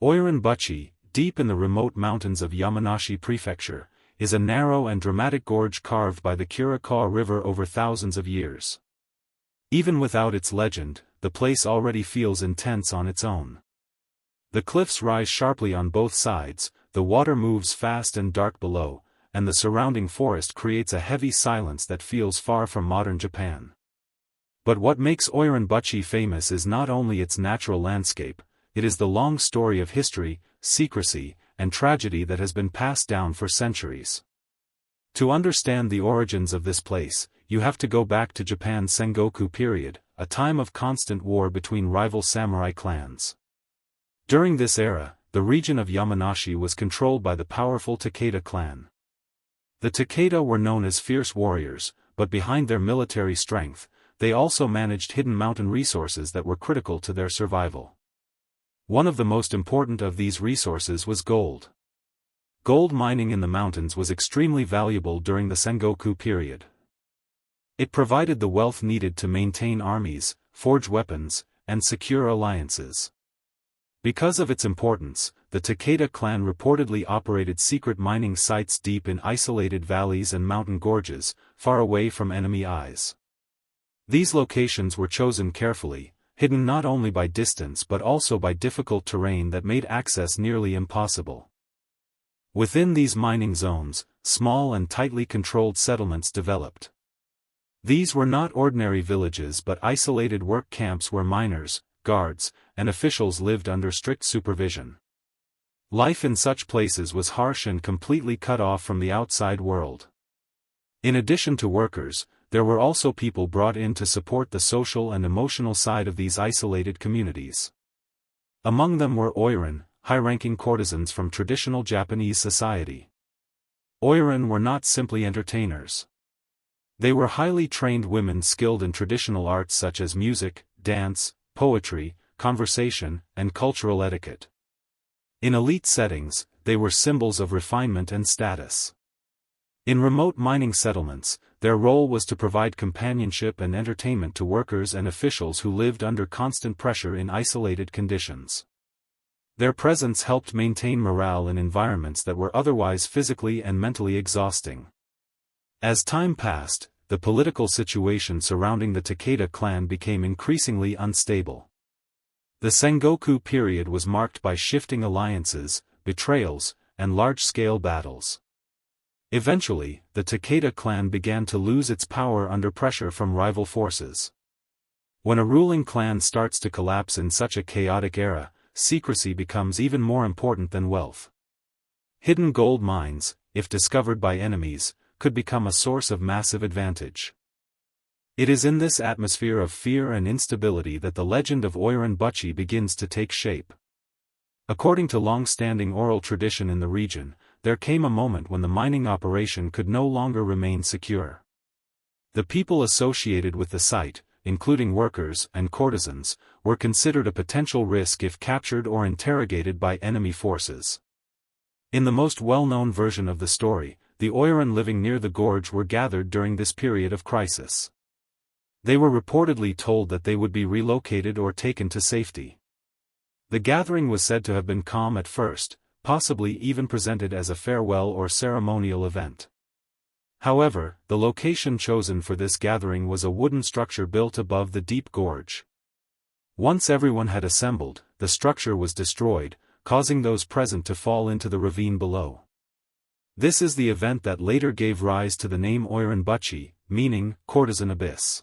Oiran Buchi, deep in the remote mountains of Yamanashi Prefecture, is a narrow and dramatic gorge carved by the Kurakawa River over thousands of years. Even without its legend, the place already feels intense on its own. The cliffs rise sharply on both sides, the water moves fast and dark below, and the surrounding forest creates a heavy silence that feels far from modern Japan. But what makes Oiran Buchi famous is not only its natural landscape, it is the long story of history, secrecy, and tragedy that has been passed down for centuries. To understand the origins of this place, you have to go back to Japan's Sengoku period, a time of constant war between rival samurai clans. During this era, the region of Yamanashi was controlled by the powerful Takeda clan. The Takeda were known as fierce warriors, but behind their military strength, they also managed hidden mountain resources that were critical to their survival. One of the most important of these resources was gold. Gold mining in the mountains was extremely valuable during the Sengoku period. It provided the wealth needed to maintain armies, forge weapons, and secure alliances. Because of its importance, the Takeda clan reportedly operated secret mining sites deep in isolated valleys and mountain gorges, far away from enemy eyes. These locations were chosen carefully, hidden not only by distance but also by difficult terrain that made access nearly impossible. Within these mining zones, small and tightly controlled settlements developed. These were not ordinary villages but isolated work camps where miners, guards, and officials lived under strict supervision. Life in such places was harsh and completely cut off from the outside world. In addition to workers, there were also people brought in to support the social and emotional side of these isolated communities. Among them were Oiran, high-ranking courtesans from traditional Japanese society. Oiran were not simply entertainers. They were highly trained women skilled in traditional arts such as music, dance, poetry, conversation, and cultural etiquette. In elite settings, they were symbols of refinement and status. In remote mining settlements, their role was to provide companionship and entertainment to workers and officials who lived under constant pressure in isolated conditions. Their presence helped maintain morale in environments that were otherwise physically and mentally exhausting. As time passed, the political situation surrounding the Takeda clan became increasingly unstable. The Sengoku period was marked by shifting alliances, betrayals, and large-scale battles. Eventually, the Takeda clan began to lose its power under pressure from rival forces. When a ruling clan starts to collapse in such a chaotic era, secrecy becomes even more important than wealth. Hidden gold mines, if discovered by enemies, could become a source of massive advantage. It is in this atmosphere of fear and instability that the legend of Oiran Buchi begins to take shape. According to long-standing oral tradition in the region, there came a moment when the mining operation could no longer remain secure. The people associated with the site, including workers and courtesans, were considered a potential risk if captured or interrogated by enemy forces. In the most well-known version of the story, the Oiran living near the gorge were gathered during this period of crisis. They were reportedly told that they would be relocated or taken to safety. The gathering was said to have been calm at first, possibly even presented as a farewell or ceremonial event. However, the location chosen for this gathering was a wooden structure built above the deep gorge. Once everyone had assembled, the structure was destroyed, causing those present to fall into the ravine below. This is the event that later gave rise to the name Oiran Buchi, meaning Courtesan Abyss.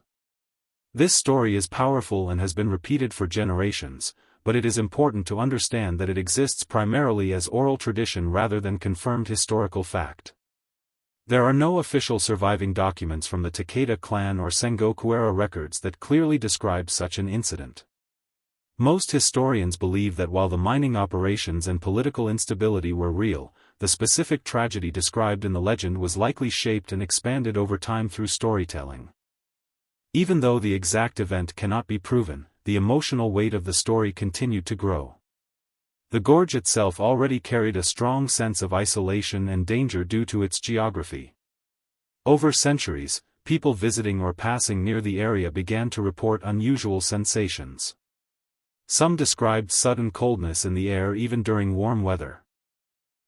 This story is powerful and has been repeated for generations, but it is important to understand that it exists primarily as oral tradition rather than confirmed historical fact. There are no official surviving documents from the Takeda clan or Sengoku-era records that clearly describe such an incident. Most historians believe that while the mining operations and political instability were real, the specific tragedy described in the legend was likely shaped and expanded over time through storytelling. Even though the exact event cannot be proven, the emotional weight of the story continued to grow. The gorge itself already carried a strong sense of isolation and danger due to its geography. Over centuries, people visiting or passing near the area began to report unusual sensations. Some described sudden coldness in the air even during warm weather.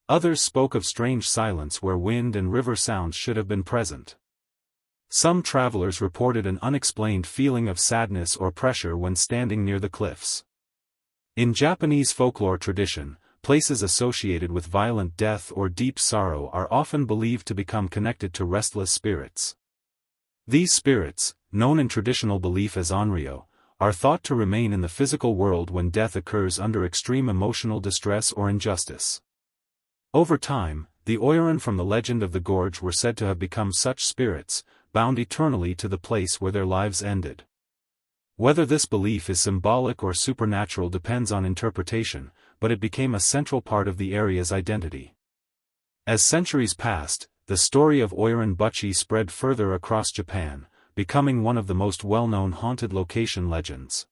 Others spoke of strange silence where wind and river sounds should have been present. Some travelers reported an unexplained feeling of sadness or pressure when standing near the cliffs. In Japanese folklore tradition, places associated with violent death or deep sorrow are often believed to become connected to restless spirits. These spirits, known in traditional belief as onryo, are thought to remain in the physical world when death occurs under extreme emotional distress or injustice. Over time, the Oiran from the legend of the Gorge were said to have become such spirits, bound eternally to the place where their lives ended. Whether this belief is symbolic or supernatural depends on interpretation, but it became a central part of the area's identity. As centuries passed, the story of Oiran Buchi spread further across Japan, becoming one of the most well-known haunted location legends.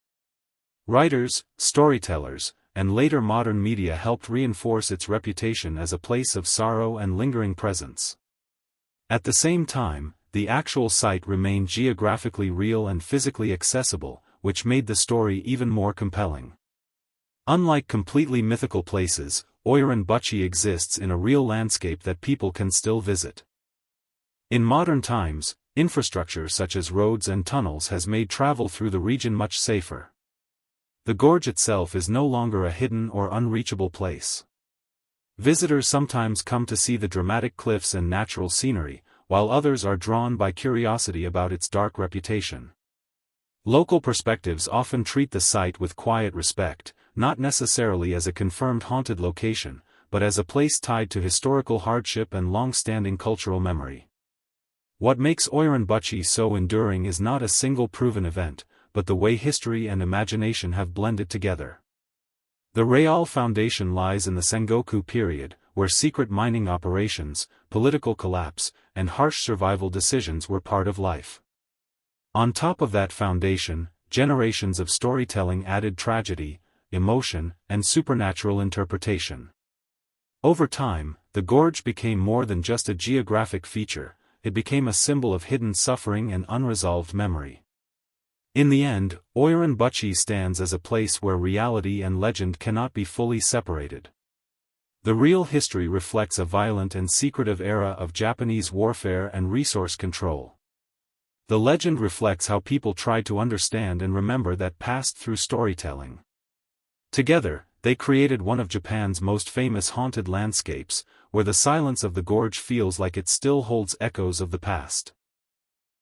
Writers, storytellers, and later modern media helped reinforce its reputation as a place of sorrow and lingering presence. At the same time, the actual site remained geographically real and physically accessible, which made the story even more compelling. Unlike completely mythical places, Oiran Buchi exists in a real landscape that people can still visit. In modern times, infrastructure such as roads and tunnels has made travel through the region much safer. The gorge itself is no longer a hidden or unreachable place. Visitors sometimes come to see the dramatic cliffs and natural scenery, while others are drawn by curiosity about its dark reputation. Local perspectives often treat the site with quiet respect, not necessarily as a confirmed haunted location, but as a place tied to historical hardship and long-standing cultural memory. What makes Oiran Buchi so enduring is not a single proven event, but the way history and imagination have blended together. The real foundation lies in the Sengoku period, where secret mining operations, political collapse, and harsh survival decisions were part of life. On top of that foundation, generations of storytelling added tragedy, emotion, and supernatural interpretation. Over time, the gorge became more than just a geographic feature, it became a symbol of hidden suffering and unresolved memory. In the end, Oiran Buchi stands as a place where reality and legend cannot be fully separated. The real history reflects a violent and secretive era of Japanese warfare and resource control. The legend reflects how people tried to understand and remember that past through storytelling. Together, they created one of Japan's most famous haunted landscapes, where the silence of the gorge feels like it still holds echoes of the past.